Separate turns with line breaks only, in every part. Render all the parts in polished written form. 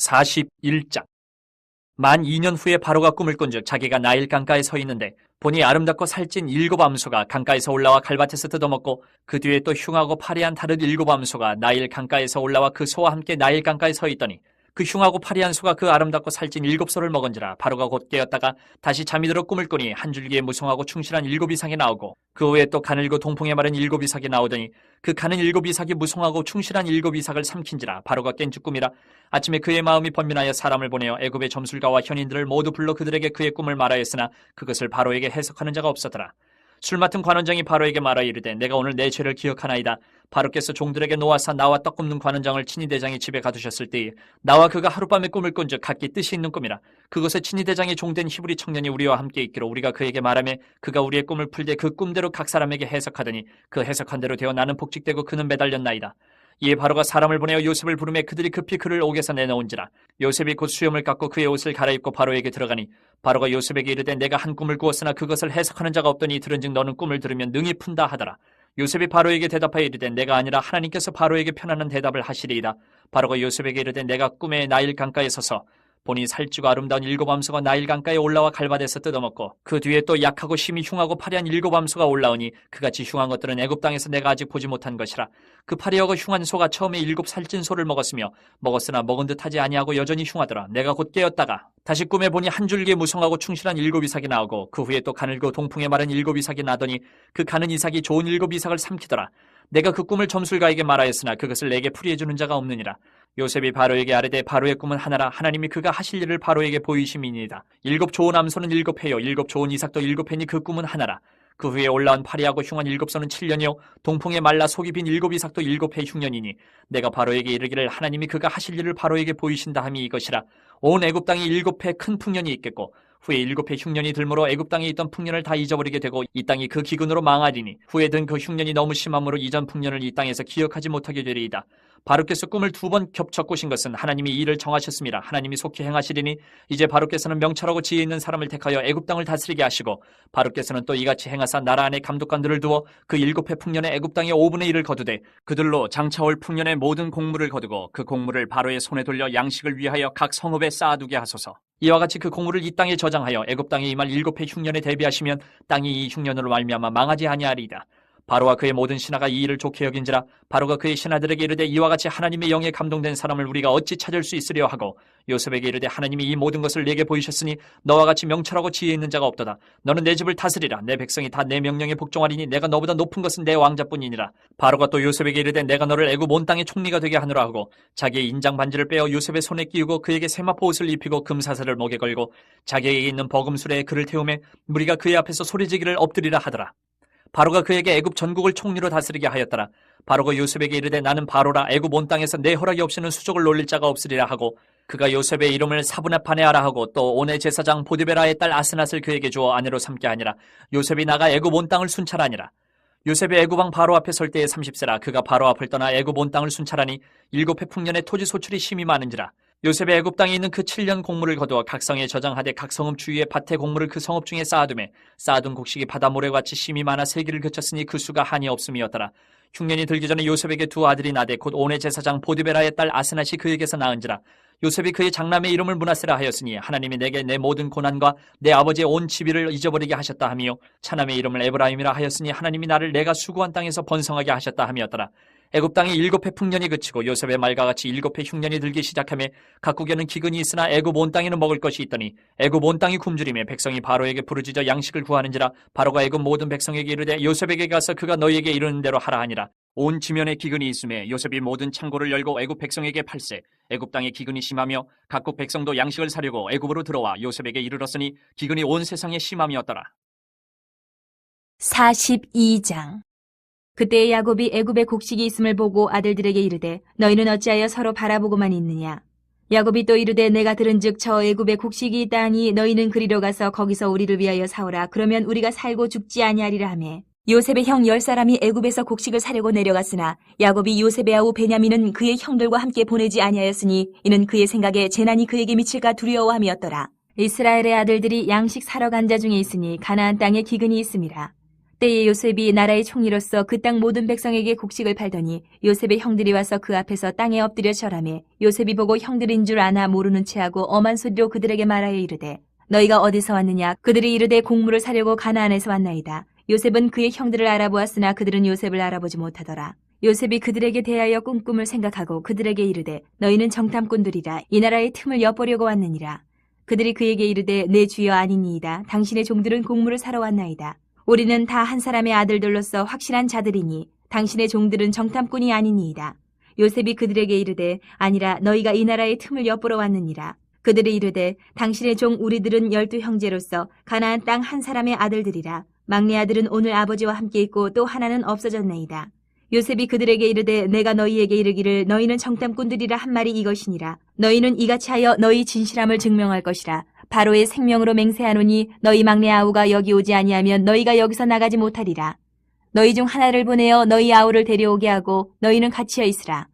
41장. 만 2년 후에 바로가 꿈을 꾼즉 자기가 나일 강가에 서 있는데 보니 아름답고 살찐 7 암소가 강가에서 올라와 갈밭에서 뜯어먹고 그 뒤에 또 흉하고 파리한 다른 7 암소가 나일 강가에서 올라와 그 소와 함께 나일 강가에 서 있더니 그 흉하고 파리한 소가 그 아름답고 살찐 7소를 먹은지라. 바로가 곧 깨었다가 다시 잠이 들어 꿈을 꾸니 한 줄기에 무성하고 충실한 7 이삭이 나오고 그 후에 또 가늘고 동풍에 마른 7 이삭이 나오더니 그 가는 7 이삭이 무성하고 충실한 7 이삭을 삼킨지라. 바로가 깬 즉 꿈이라. 아침에 그의 마음이 번민하여 사람을 보내어 애굽의 점술가와 현인들을 모두 불러 그들에게 그의 꿈을 말하였으나 그것을 바로에게 해석하는 자가 없었더라. 술 맡은 관원장이 바로에게 말하 이르되 내가 오늘 내 죄를 기억하나이다. 바로께서 종들에게 놓아사 나와 떡 굽는 관원장을 친위 대장이 집에 가두셨을 때에 나와 그가 하룻밤에 꿈을 꾼즉 각기 뜻이 있는 꿈이라. 그것에 친위 대장이 종된 히브리 청년이 우리와 함께 있기로 우리가 그에게 말하며 그가 우리의 꿈을 풀되 그 꿈대로 각 사람에게 해석하더니 그 해석한 대로 되어 나는 복직되고 그는 매달렸나이다. 이에 바로가 사람을 보내어 요셉을 부르매 그들이 급히 그를 옥에서 내놓은지라. 요셉이 곧 수염을 깎고 그의 옷을 갈아입고 바로에게 들어가니 바로가 요셉에게 이르되 내가 한 꿈을 꾸었으나 그것을 해석하는 자가 없더니 들은즉 너는 꿈을 들으면 능히 푼다 하더라. 요셉이 바로에게 대답하여 이르되 내가 아니라 하나님께서 바로에게 편안한 대답을 하시리이다. 바로가 요셉에게 이르되 내가 꿈에 나일 강가에 서서 보니 살찌고 아름다운 7 암소가 나일 강가에 올라와 갈밭에서 뜯어먹고 그 뒤에 또 약하고 심히 흉하고 파리한 7 암소가 올라오니 그같이 흉한 것들은 애굽 땅에서 내가 아직 보지 못한 것이라. 그 파리하고 흉한 소가 처음에 7 살찐 소를 먹었으며 먹었으나 먹은 듯 하지 아니하고 여전히 흉하더라. 내가 곧 깨었다가 다시 꿈에 보니 한 줄기에 무성하고 충실한 7 이삭이 나오고 그 후에 또 가늘고 동풍에 마른 7 이삭이 나더니 그 가는 이삭이 좋은 7 이삭을 삼키더라. 내가 그 꿈을 점술가에게 말하였으나 그것을 내게 풀이해 주는 자가 없느니라. 요셉이 바로에게 아뢰되 바로의 꿈은 하나라. 하나님이 그가 하실 일을 바로에게 보이심이니이다. 7 좋은 암소는 7 해요 7 좋은 이삭도 7 해니 그 꿈은 하나라. 그 후에 올라온 파리하고 흉한 7 소는 7년이요 동풍에 말라 속이 빈 7 이삭도 7 해 흉년이니 내가 바로에게 이르기를 하나님이 그가 하실 일을 바로에게 보이신다 함이 이것이라. 온 애굽 땅에 7 해 큰 풍년이 있겠고 후에 7 해 흉년이 들므로 애굽 땅에 있던 풍년을 다 잊어버리게 되고 이 땅이 그 기근으로 망하리니 후에 든 그 흉년이 너무 심함으로 이전 풍년을 이 땅에서 기억하지 못하게 되리이다. 바로께서 꿈을 2번 겹쳐 꾸신 것은 하나님이 이 일을 정하셨습니다. 하나님이 속히 행하시리니 이제 바로께서는 명철하고 지혜 있는 사람을 택하여 애굽 땅을 다스리게 하시고 바로께서는 또 이같이 행하사 나라 안에 감독관들을 두어 그 7 해 풍년에 애굽 땅의 5분의 1을 거두되 그들로 장차올 풍년의 모든 곡물을 거두고 그 곡물을 바로의 손에 돌려 양식을 위하여 각 성읍에 쌓아두게 하소서. 이와 같이 그 곡물을 이 땅에 저장하여 애굽 땅에 임할 7 해 흉년에 대비하시면 땅이 이 흉년으로 말미암아 망하지 아니하리이다. 바로와 그의 모든 신하가 이 일을 좋게 여긴지라. 바로가 그의 신하들에게 이르되 이와 같이 하나님의 영에 감동된 사람을 우리가 어찌 찾을 수 있으려 하고 요셉에게 이르되 하나님이 이 모든 것을 내게 보이셨으니 너와 같이 명철하고 지혜 있는 자가 없도다. 너는 내 집을 다스리라. 내 백성이 다 내 명령에 복종하리니 내가 너보다 높은 것은 내 왕자뿐이니라. 바로가 또 요셉에게 이르되 내가 너를 애굽 온 땅의 총리가 되게 하노라 하고 자기의 인장 반지를 빼어 요셉의 손에 끼우고 그에게 세마포 옷을 입히고 금사슬을 목에 걸고 자기에게 있는 버금술에 그를 태우매 무리가 그의 앞에서 소리지기를 엎드리라 하더라. 바로가 그에게 애굽 전국을 총리로 다스리게 하였더라. 바로가 요셉에게 이르되 나는 바로라. 애굽 온 땅에서 내 허락이 없이는 수족을 놀릴 자가 없으리라 하고 그가 요셉의 이름을 사브나파네아라 하고 또 온의 제사장 보디베라의 딸 아스낫을 그에게 주어 아내로 삼게 하니라. 요셉이 나가 애굽 온 땅을 순찰하니라. 요셉이 애굽 왕 바로 앞에 설 때에 30세라. 그가 바로 앞을 떠나 애굽 온 땅을 순찰하니 7 해 풍년에 토지 소출이 심히 많은지라. 요셉의 애굽 땅에 있는 그 7년 곡물을 거두어 각 성에 저장하되 각 성읍 주위에 밭의 곡물을 그 성읍 중에 쌓아두매 쌓아둔 곡식이 바다 모래같이 심히 많아 세기를 그쳤으니 그 수가 한이 없음이었더라. 흉년이 들기 전에 요셉에게 2 아들이 나되 곧 온의 제사장 보디베라의 딸 아스낫이 그에게서 낳은지라. 요셉이 그의 장남의 이름을 므낫세라 하였으니 하나님이 내게 내 모든 고난과 내 아버지의 온 지위를 잊어버리게 하셨다 하며 차남의 이름을 에브라임이라 하였으니 하나님이 나를 내가 수고한 땅에서 번성하게 하셨다 함이었더라. 애굽 땅에 7 해 풍년이 그치고 요셉의 말과 같이 7 해 흉년이 들기 시작하며 각국에는 기근이 있으나 애굽 온 땅에는 먹을 것이 있더니 애굽 온 땅이 굶주리며 백성이 바로에게 부르짖어 양식을 구하는지라. 바로가 애굽 모든 백성에게 이르되 요셉에게 가서 그가 너희에게 이르는 대로 하라 하니라. 온 지면에 기근이 있음에 요셉이 모든 창고를 열고 애굽 백성에게 팔세. 애굽 땅에 기근이 심하며 각국 백성도 양식을 사려고 애굽으로 들어와 요셉에게 이르렀으니 기근이 온 세상에 심함이었더라.
42장. 그때 야곱이 애굽에 곡식이 있음을 보고 아들들에게 이르되 너희는 어찌하여 서로 바라보고만 있느냐. 야곱이 또 이르되 내가 들은즉 저 애굽에 곡식이 있다하니 너희는 그리로 가서 거기서 우리를 위하여 사오라. 그러면 우리가 살고 죽지 아니하리라 하매 요셉의 형 10사람이 애굽에서 곡식을 사려고 내려갔으나 야곱이 요셉의 아우 베냐민은 그의 형들과 함께 보내지 아니하였으니 이는 그의 생각에 재난이 그에게 미칠까 두려워함이었더라. 이스라엘의 아들들이 양식 사러 간 자 중에 있으니 가나안 땅에 기근이 있음이라. 때에 요셉이 나라의 총리로서 그 땅 모든 백성에게 곡식을 팔더니 요셉의 형들이 와서 그 앞에서 땅에 엎드려 절하매 요셉이 보고 형들인 줄 아나 모르는 체하고 엄한 소리로 그들에게 말하여 이르되 너희가 어디서 왔느냐? 그들이 이르되 곡물을 사려고 가나안에서 왔나이다. 요셉은 그의 형들을 알아보았으나 그들은 요셉을 알아보지 못하더라. 요셉이 그들에게 대하여 꿈꿈을 생각하고 그들에게 이르되 너희는 정탐꾼들이라 이 나라의 틈을 엿보려고 왔느니라. 그들이 그에게 이르되 내 주여 아니니이다. 당신의 종들은 곡물을 사러 왔나이다. 우리는 다 한 사람의 아들들로서 확실한 자들이니 당신의 종들은 정탐꾼이 아니니이다. 요셉이 그들에게 이르되 아니라 너희가 이 나라의 틈을 엿보러 왔느니라. 그들이 이르되 당신의 종 우리들은 12 형제로서 가나안 땅 한 사람의 아들들이라. 막내 아들은 오늘 아버지와 함께 있고 또 하나는 없어졌나이다. 요셉이 그들에게 이르되 내가 너희에게 이르기를 너희는 정탐꾼들이라 한 말이 이것이니라. 너희는 이같이 하여 너희 진실함을 증명할 것이라. 바로의 생명으로 맹세하노니 너희 막내 아우가 여기 오지 아니하면 너희가 여기서 나가지 못하리라. 너희 중 하나를 보내어 너희 아우를 데려오게 하고 너희는 갇혀 있으라.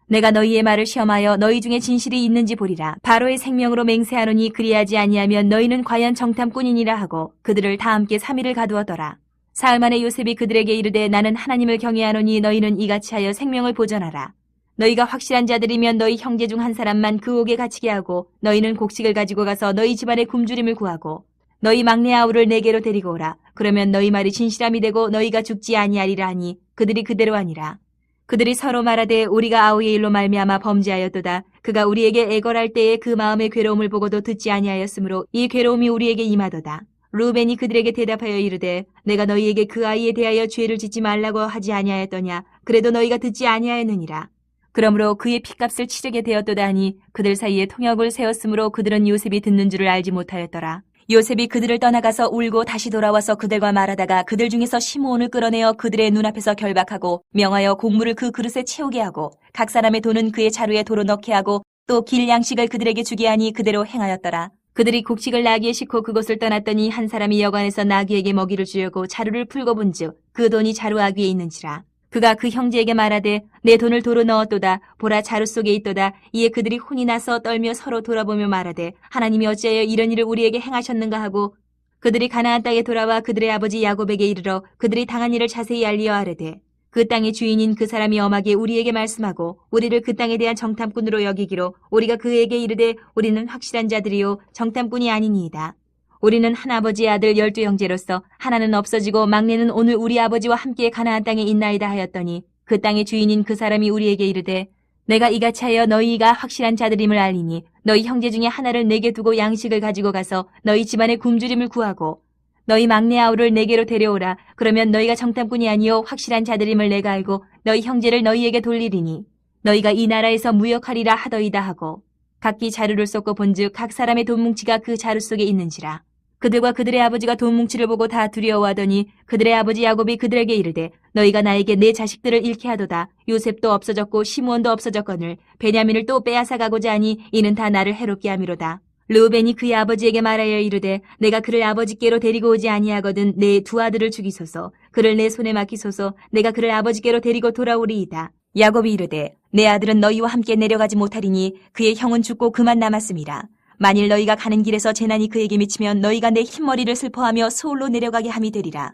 내가 너희의 말을 시험하여 너희 중에 진실이 있는지 보리라. 바로의 생명으로 맹세하노니 그리하지 아니하면 너희는 과연 정탐꾼이니라 하고 그들을 다 함께 3일을 가두었더라. 사흘 만에 요셉이 그들에게 이르되 나는 하나님을 경외하노니 너희는 이같이 하여 생명을 보전하라. 너희가 확실한 자들이면 너희 형제 중 한 사람만 그 옥에 갇히게 하고 너희는 곡식을 가지고 가서 너희 집안의 굶주림을 구하고 너희 막내 아우를 내게로 데리고 오라. 그러면 너희 말이 진실함이 되고 너희가 죽지 아니하리라 하니 그들이 그대로 하니라. 그들이 서로 말하되 우리가 아우의 일로 말미암아 범죄하였도다. 그가 우리에게 애걸할 때에 그 마음의 괴로움을 보고도 듣지 아니하였으므로 이 괴로움이 우리에게 임하도다. 루벤이 그들에게 대답하여 이르되 내가 너희에게 그 아이에 대하여 죄를 짓지 말라고 하지 아니하였더냐. 그래도 너희가 듣지 아니하였느니라. 그러므로 그의 핏값을 치르게 되었도다 하니 그들 사이에 통역을 세웠으므로 그들은 요셉이 듣는 줄을 알지 못하였더라. 요셉이 그들을 떠나가서 울고 다시 돌아와서 그들과 말하다가 그들 중에서 시므온을 끌어내어 그들의 눈앞에서 결박하고 명하여 곡물을 그 그릇에 채우게 하고 각 사람의 돈은 그의 자루에 도로 넣게 하고 또 길 양식을 그들에게 주게 하니 그대로 행하였더라. 그들이 곡식을 나귀에 싣고 그곳을 떠났더니 한 사람이 여관에서 나귀에게 먹이를 주려고 자루를 풀고 본즉 그 돈이 자루 아귀에 있는지라. 그가 그 형제에게 말하되 내 돈을 도로 넣었도다. 보라 자루 속에 있도다. 이에 그들이 혼이 나서 떨며 서로 돌아보며 말하되 하나님이 어찌하여 이런 일을 우리에게 행하셨는가 하고 그들이 가나안 땅에 돌아와 그들의 아버지 야곱에게 이르러 그들이 당한 일을 자세히 알리어 아뢰되 그 땅의 주인인 그 사람이 엄하게 우리에게 말씀하고 우리를 그 땅에 대한 정탐꾼으로 여기기로 우리가 그에게 이르되 우리는 확실한 자들이요 정탐꾼이 아니니이다. 우리는 한 아버지의 아들 12 형제로서 하나는 없어지고 막내는 오늘 우리 아버지와 함께 가나안 땅에 있나이다 하였더니 그 땅의 주인인 그 사람이 우리에게 이르되 내가 이같이 하여 너희가 확실한 자들임을 알리니 너희 형제 중에 하나를 내게 두고 양식을 가지고 가서 너희 집안의 굶주림을 구하고 너희 막내 아우를 내게로 데려오라. 그러면 너희가 정탐꾼이 아니요 확실한 자들임을 내가 알고 너희 형제를 너희에게 돌리리니 너희가 이 나라에서 무역하리라 하더이다 하고 각기 자루를 쏟고 본즉 각 사람의 돈 뭉치가 그 자루 속에 있는지라. 그들과 그들의 아버지가 돈 뭉치를 보고 다 두려워하더니 그들의 아버지 야곱이 그들에게 이르되 너희가 나에게 내 자식들을 잃게 하도다. 요셉도 없어졌고 시므온도 없어졌거늘 베냐민을 또 빼앗아 가고자 하니 이는 다 나를 해롭게 함이로다. 르우벤이 그의 아버지에게 말하여 이르되 내가 그를 아버지께로 데리고 오지 아니하거든 내 두 아들을 죽이소서. 그를 내 손에 맡기소서. 내가 그를 아버지께로 데리고 돌아오리이다. 야곱이 이르되 내 아들은 너희와 함께 내려가지 못하리니 그의 형은 죽고 그만 남았음이라. 만일 너희가 가는 길에서 재난이 그에게 미치면 너희가 내 흰머리를 슬퍼하며 서울로 내려가게 함이 되리라.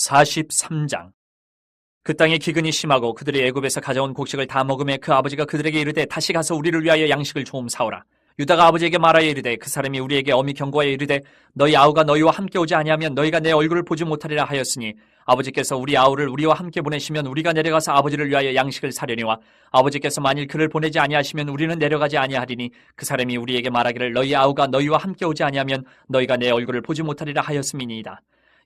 43장. 그 땅에 기근이 심하고 그들이 애굽에서 가져온 곡식을 다 먹음에 그 아버지가 그들에게 이르되 다시 가서 우리를 위하여 양식을 좀 사오라. 유다가 아버지에게 말하여 이르되 그 사람이 우리에게 엄히 경고하여 이르되 너희 아우가 너희와 함께 오지 아니하면 너희가 내 얼굴을 보지 못하리라 하였으니 아버지께서 우리 아우를 우리와 함께 보내시면 우리가 내려가서 아버지를 위하여 양식을 사려니와 아버지께서 만일 그를 보내지 아니하시면 우리는 내려가지 아니하리니 그 사람이 우리에게 말하기를 너희 아우가 너희와 함께 오지 아니하면 너희가 내 얼굴을 보지 못하리라 하였음이니이다.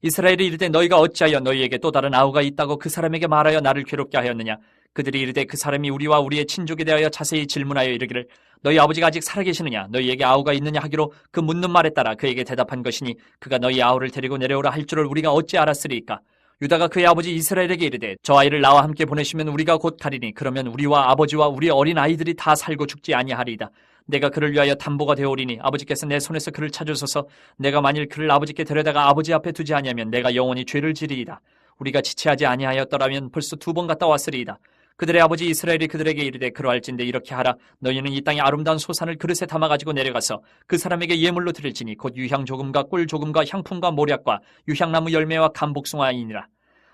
이스라엘이 이르되 너희가 어찌하여 너희에게 또 다른 아우가 있다고 그 사람에게 말하여 나를 괴롭게 하였느냐. 그들이 이르되 그 사람이 우리와 우리의 친족에 대하여 자세히 질문하여 이르기를 너희 아버지가 아직 살아계시느냐 너희에게 아우가 있느냐 하기로 그 묻는 말에 따라 그에게 대답한 것이니 그가 너희 아우를 데리고 내려오라 할 줄을 우리가 어찌 알았으리까. 유다가 그의 아버지 이스라엘에게 이르되 저 아이를 나와 함께 보내시면 우리가 곧 가리니 그러면 우리와 아버지와 우리 어린 아이들이 다 살고 죽지 아니하리이다. 내가 그를 위하여 담보가 되오리니 아버지께서 내 손에서 그를 찾으소서. 내가 만일 그를 아버지께 데려다가 아버지 앞에 두지 아니하면 내가 영원히 죄를 지리이다. 우리가 지체하지 아니하였더라면 벌써 2번 갔다 왔으리이다. 그들의 아버지 이스라엘이 그들에게 이르되 그러할진대 이렇게 하라. 너희는 이 땅의 아름다운 소산을 그릇에 담아가지고 내려가서 그 사람에게 예물로 드릴지니 곧 유향 조금과 꿀 조금과 향품과 모략과 유향나무 열매와 감복숭아이니라.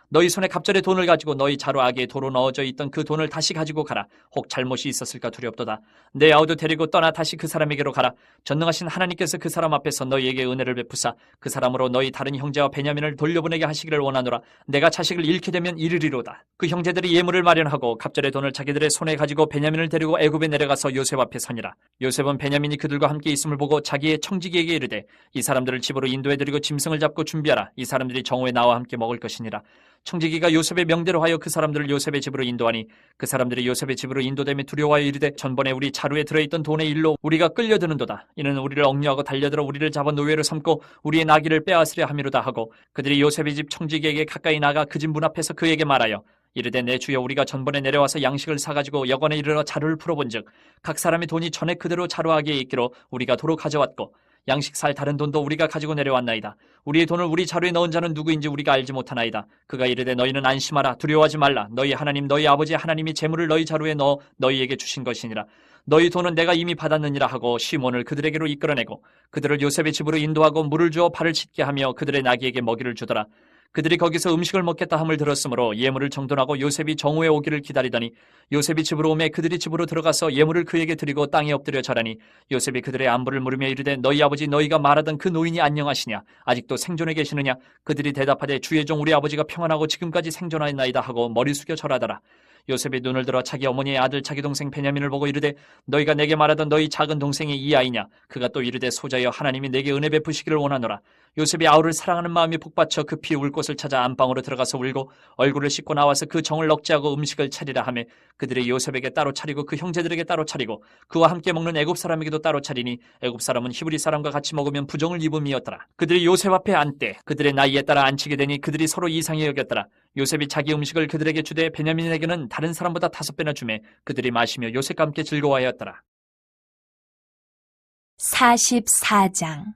너희 손에 갑절의 돈을 가지고 너희 자루 아귀에 도로 넣어져 있던 그 돈을 다시 가지고 가라. 혹 잘못이 있었을까 두렵도다. 내 아우도 데리고 떠나 다시 그 사람에게로 가라. 전능하신 하나님께서 그 사람 앞에서 너희에게 은혜를 베푸사 그 사람으로 너희 다른 형제와 베냐민을 돌려보내게 하시기를 원하노라. 내가 자식을 잃게 되면 이르리로다. 그 형제들이 예물을 마련하고 갑절의 돈을 자기들의 손에 가지고 베냐민을 데리고 애굽에 내려가서 요셉 앞에 서니라. 요셉은 베냐민이 그들과 함께 있음을 보고 자기의 청지기에게 이르되 이 사람들을 집으로 인도해드리고 짐승을 잡고 준비하라. 이 사람들이 정오에 나와 함께 먹을 것이니라. 청지기가 요셉의 명대로 하여 그 사람들을 요셉의 집으로 인도하니 그 사람들이 요셉의 집으로 인도됨에 두려워하여 이르되 전번에 우리 자루에 들어있던 돈의 일로 우리가 끌려드는도다. 이는 우리를 억류하고 달려들어 우리를 잡아 노예로 삼고 우리의 나귀를 빼앗으려 함이로다 하고 그들이 요셉의 집 청지기에게 가까이 나가 그 집 문 앞에서 그에게 말하여 이르되 내 주여 우리가 전번에 내려와서 양식을 사가지고 여관에 이르러 자루를 풀어본즉 각 사람의 돈이 전에 그대로 자루아귀에 있기로 우리가 도로 가져왔고 양식 살 다른 돈도 우리가 가지고 내려왔나이다. 우리의 돈을 우리 자루에 넣은 자는 누구인지 우리가 알지 못하나이다. 그가 이르되 너희는 안심하라. 두려워하지 말라. 너희 하나님 너희 아버지 하나님이 재물을 너희 자루에 넣어 너희에게 주신 것이니라. 너희 돈은 내가 이미 받았느니라 하고 시몬을 그들에게로 이끌어내고 그들을 요셉의 집으로 인도하고 물을 주어 발을 씻게 하며 그들의 나귀에게 먹이를 주더라. 그들이 거기서 음식을 먹겠다 함을 들었으므로 예물을 정돈하고 요셉이 정오에 오기를 기다리더니 요셉이 집으로 오매 그들이 집으로 들어가서 예물을 그에게 드리고 땅에 엎드려 절하니 요셉이 그들의 안부를 물으며 이르되 너희 아버지 너희가 말하던 그 노인이 안녕하시냐 아직도 생존해 계시느냐. 그들이 대답하되 주의 종 우리 아버지가 평안하고 지금까지 생존하였나이다 하고 머리 숙여 절하더라. 요셉이 눈을 들어 자기 어머니의 아들 자기 동생 베냐민을 보고 이르되 너희가 내게 말하던 너희 작은 동생이 이 아이냐. 그가 또 이르되 소자여 하나님이 내게 은혜 베푸시기를 원하노라. 요셉이 아우를 사랑하는 마음이 북받쳐 급히 울 곳을 찾아 안방으로 들어가서 울고 얼굴을 씻고 나와서 그 정을 억제하고 음식을 차리라 하며 그들이 요셉에게 따로 차리고 그 형제들에게 따로 차리고 그와 함께 먹는 애굽 사람에게도 따로 차리니 애굽 사람은 히브리 사람과 같이 먹으면 부정을 입음이었더라. 그들이 요셉 앞에 앉되 그들의 나이에 따라 앉히게 되니 그들이 서로 이상히 여겼더라. 요셉이 자기 음식을 그들에게 주되 베냐민에게는 다른 사람보다 5배나 주매 그들이 마시며 요셉과 함께 즐거워하였더라.
44장.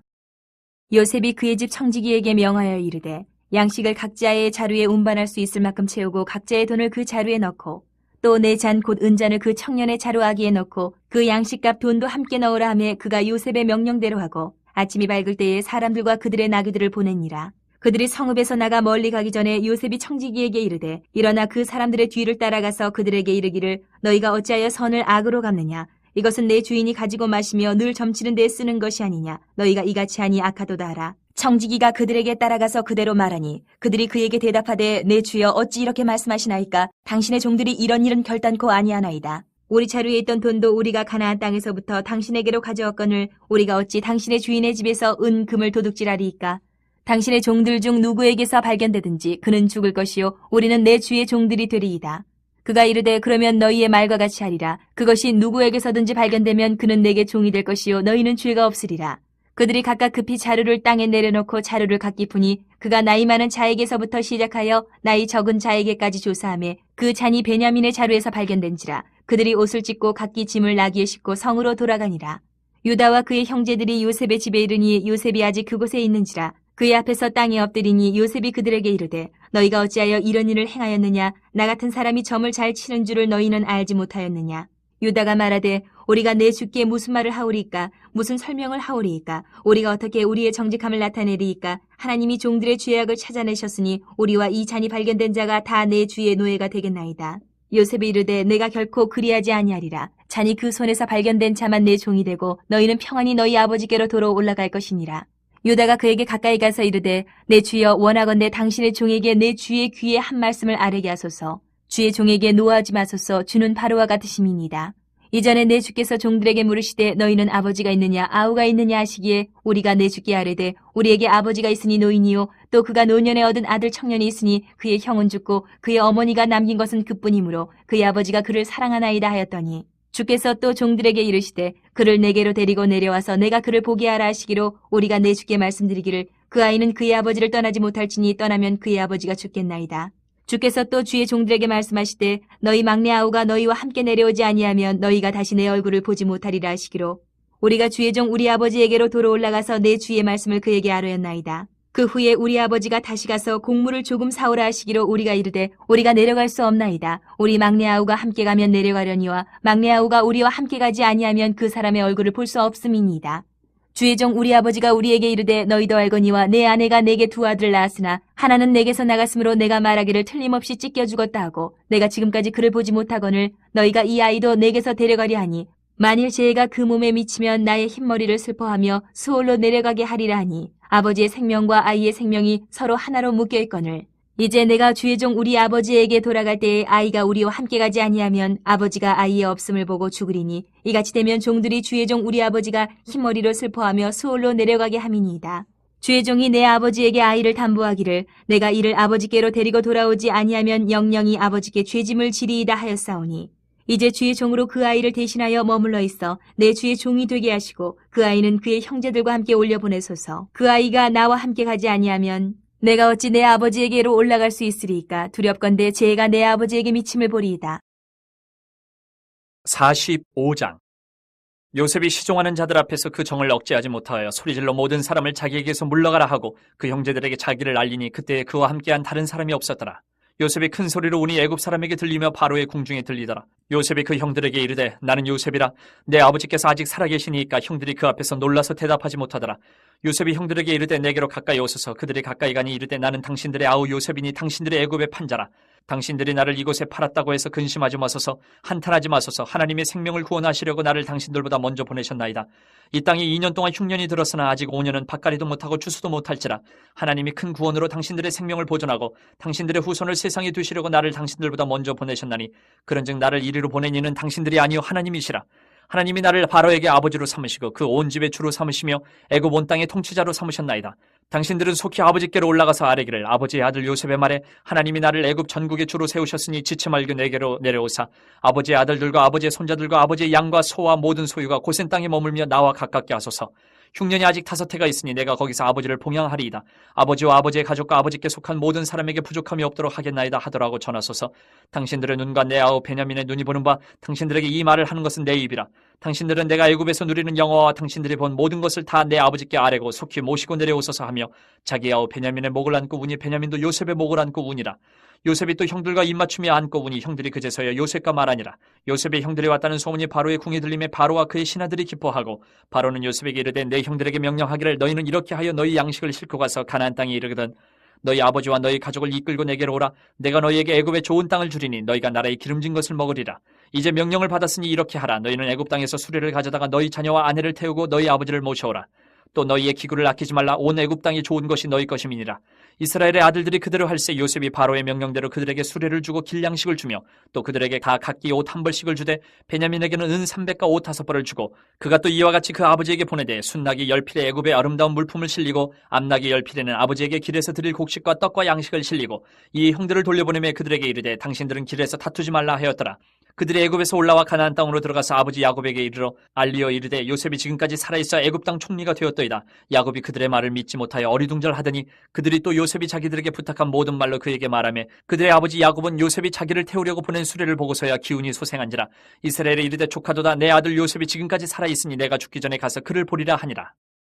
요셉이 그의 집 청지기에게 명하여 이르되 양식을 각자의 자루에 운반할 수 있을 만큼 채우고 각자의 돈을 그 자루에 넣고 또 내 잔 곧 은잔을 그 청년의 자루아기에 넣고 그 양식값 돈도 함께 넣으라 하며 그가 요셉의 명령대로 하고 아침이 밝을 때에 사람들과 그들의 나귀들을 보내니라. 그들이 성읍에서 나가 멀리 가기 전에 요셉이 청지기에게 이르되 일어나 그 사람들의 뒤를 따라가서 그들에게 이르기를 너희가 어찌하여 선을 악으로 갚느냐. 이것은 내 주인이 가지고 마시며 늘 점치는 데 쓰는 것이 아니냐. 너희가 이같이 하니 악하도다 하라. 청지기가 그들에게 따라가서 그대로 말하니 그들이 그에게 대답하되 내 주여 어찌 이렇게 말씀하시나이까. 당신의 종들이 이런 일은 결단코 아니하나이다. 우리 자루에 있던 돈도 우리가 가나안 땅에서부터 당신에게로 가져왔거늘 우리가 어찌 당신의 주인의 집에서 은 금을 도둑질하리이까. 당신의 종들 중 누구에게서 발견되든지 그는 죽을 것이요 우리는 내 주의 종들이 되리이다. 그가 이르되 그러면 너희의 말과 같이 하리라. 그것이 누구에게서든지 발견되면 그는 내게 종이 될 것이요 너희는 죄가 없으리라. 그들이 각각 급히 자루를 땅에 내려놓고 자루를 각기 푸니 그가 나이 많은 자에게서부터 시작하여 나이 적은 자에게까지 조사하며 그 잔이 베냐민의 자루에서 발견된지라. 그들이 옷을 찢고 각기 짐을 나귀에 싣고 성으로 돌아가니라. 유다와 그의 형제들이 요셉의 집에 이르니 요셉이 아직 그곳에 있는지라. 그의 앞에서 땅에 엎드리니 요셉이 그들에게 이르되 너희가 어찌하여 이런 일을 행하였느냐. 나 같은 사람이 점을 잘 치는 줄을 너희는 알지 못하였느냐. 유다가 말하되 우리가 내 주께 무슨 말을 하오리이까. 무슨 설명을 하오리이까. 우리가 어떻게 우리의 정직함을 나타내리이까. 하나님이 종들의 죄악을 찾아내셨으니 우리와 이 잔이 발견된 자가 다 내 주의 노예가 되겠나이다. 요셉이 이르되 내가 결코 그리하지 아니하리라. 잔이 그 손에서 발견된 자만 내 종이 되고 너희는 평안히 너희 아버지께로 도로 올라갈 것이니라. 유다가 그에게 가까이 가서 이르되 내 주여 원하건대 당신의 종에게 내 주의 귀에 한 말씀을 아뢰게 하소서. 주의 종에게 노하지 마소서. 주는 바로와 같으심이니이다. 이전에 내 주께서 종들에게 물으시되 너희는 아버지가 있느냐 아우가 있느냐 하시기에 우리가 내 주께 아뢰되 우리에게 아버지가 있으니 노인이요 또 그가 노년에 얻은 아들 청년이 있으니 그의 형은 죽고 그의 어머니가 남긴 것은 그뿐이므로 그의 아버지가 그를 사랑하나이다 하였더니 주께서 또 종들에게 이르시되 그를 내게로 데리고 내려와서 내가 그를 보게 하라 하시기로 우리가 내 주께 말씀드리기를 그 아이는 그의 아버지를 떠나지 못할지니 떠나면 그의 아버지가 죽겠나이다. 주께서 또 주의 종들에게 말씀하시되 너희 막내 아우가 너희와 함께 내려오지 아니하면 너희가 다시 내 얼굴을 보지 못하리라 하시기로 우리가 주의 종 우리 아버지에게로 도로 올라가서 내 주의 말씀을 그에게 아뢰었나이다. 그 후에 우리 아버지가 다시 가서 곡물을 조금 사오라 하시기로 우리가 이르되 우리가 내려갈 수 없나이다. 우리 막내 아우가 함께 가면 내려가려니와 막내 아우가 우리와 함께 가지 아니하면 그 사람의 얼굴을 볼 수 없음이니이다. 주의 종 우리 아버지가 우리에게 이르되 너희도 알거니와 내 아내가 내게 두 아들을 낳았으나 하나는 내게서 나갔으므로 내가 말하기를 틀림없이 찢겨 죽었다 하고 내가 지금까지 그를 보지 못하거늘 너희가 이 아이도 내게서 데려가려 하니 만일 죄가 그 몸에 미치면 나의 흰머리를 슬퍼하며 수월로 내려가게 하리라 하니 아버지의 생명과 아이의 생명이 서로 하나로 묶여 있거늘 이제 내가 주의 종 우리 아버지에게 돌아갈 때에 아이가 우리와 함께 가지 아니하면 아버지가 아이의 없음을 보고 죽으리니 이같이 되면 종들이 주의 종 우리 아버지가 흰머리로 슬퍼하며 수월로 내려가게 함이니이다. 주의 종이 내 아버지에게 아이를 담보하기를 내가 이를 아버지께로 데리고 돌아오지 아니하면 영영이 아버지께 죄짐을 지리이다 하였사오니 이제 주의 종으로 그 아이를 대신하여 머물러 있어 내 주의 종이 되게 하시고 그 아이는 그의 형제들과 함께 올려보내소서. 그 아이가 나와 함께 가지 아니하면 내가 어찌 내 아버지에게로 올라갈 수 있으리이까. 두렵건대 죄가 내 아버지에게 미침을 보리이다.
45장. 요셉이 시종하는 자들 앞에서 그 정을 억제하지 못하여 소리질러 모든 사람을 자기에게서 물러가라 하고 그 형제들에게 자기를 알리니 그때 그와 함께한 다른 사람이 없었더라. 요셉이 큰 소리로 우니 애굽 사람에게 들리며 바로의 궁중에 들리더라. 요셉이 그 형들에게 이르되 나는 요셉이라. 내 아버지께서 아직 살아계시니까 형들이 그 앞에서 놀라서 대답하지 못하더라. 요셉이 형들에게 이르되 내게로 가까이 오소서. 그들이 가까이 가니 이르되 나는 당신들의 아우 요셉이니 당신들의 애굽의 판자라. 당신들이 나를 이곳에 팔았다고 해서 근심하지 마소서. 한탄하지 마소서. 하나님의 생명을 구원하시려고 나를 당신들보다 먼저 보내셨나이다. 이 땅에 2년 동안 흉년이 들었으나 아직 5년은 밭갈이도 못하고 추수도 못할지라. 하나님이 큰 구원으로 당신들의 생명을 보존하고 당신들의 후손을 세상에 두시려고 나를 당신들보다 먼저 보내셨나니 그런즉 나를 이리로 보낸 이는 당신들이 아니요 하나님이시라. 하나님이 나를 바로에게 아버지로 삼으시고 그 온 집의 주로 삼으시며 애굽 온 땅의 통치자로 삼으셨나이다. 당신들은 속히 아버지께로 올라가서 아뢰기를 아버지의 아들 요셉의 말에 하나님이 나를 애굽 전국의 주로 세우셨으니 지체 말고 내게로 내려오사 아버지의 아들들과 아버지의 손자들과 아버지의 양과 소와 모든 소유가 고센 땅에 머물며 나와 가깝게 하소서. 흉년이 아직 5해가 있으니 내가 거기서 아버지를 봉양하리이다. 아버지와 아버지의 가족과 아버지께 속한 모든 사람에게 부족함이 없도록 하겠나이다 하더라고 전하소서. 당신들의 눈과 내 아우 베냐민의 눈이 보는 바 당신들에게 이 말을 하는 것은 내 입이라. 당신들은 내가 애굽에서 누리는 영화와 당신들이 본 모든 것을 다 내 아버지께 아뢰고 속히 모시고 내려오소서 하며 자기 아우 베냐민의 목을 안고 우니 베냐민도 요셉의 목을 안고 우니라. 요셉이 또 형들과 입맞춤에 안고 우니 형들이 그제서야 요셉과 말하니라. 요셉의 형들이 왔다는 소문이 바로의 궁에 들림에 바로와 그의 신하들이 기뻐하고 바로는 요셉에게 이르되 내 형들에게 명령하기를 너희는 이렇게 하여 너희 양식을 싣고 가서 가나안 땅에 이르거든 너희 아버지와 너희 가족을 이끌고 내게로 오라. 내가 너희에게 애굽의 좋은 땅을 주리니 너희가 나라의 기름진 것을 먹으리라. 이제 명령을 받았으니 이렇게 하라. 너희는 애굽 땅에서 수레를 가져다가 너희 자녀와 아내를 태우고 너희 아버지를 모셔오라. 또 너희의 기구를 아끼지 말라. 온 애굽 땅이 좋은 것이 너희 것임이니라. 이스라엘의 아들들이 그대로 할세 요셉이 바로의 명령대로 그들에게 수레를 주고 길양식을 주며 또 그들에게 각기 옷 1벌씩을 주되 베냐민에게는 은 300과 옷 5벌을 주고 그가 또 이와 같이 그 아버지에게 보내되 순나기 10필에 애굽의 아름다운 물품을 실리고 암나기 10필에는 아버지에게 길에서 드릴 곡식과 떡과 양식을 실리고 이 형들을 돌려보내며 그들에게 이르되 당신들은 길에서 다투지 말라 하였더라. 그들이 애굽에서 올라와 가나안 땅으로 들어가서 아버지 야곱에게 이르러 알리어 이르되 요셉이 지금까지 살아있어 애굽 땅 총리가 되었더이다. 야곱이 그들의 말을 믿지 못하여 어리둥절하더니 그들이 또 요셉이 자기들에게 부탁한 모든 말로 그에게 말하며 그들의 아버지 야곱은 요셉이 자기를 태우려고 보낸 수레를 보고서야 기운이 소생한지라. 이스라엘에 이르되 조카도다 내 아들 요셉이 지금까지 살아있으니 내가 죽기 전에 가서 그를 보리라 하니라.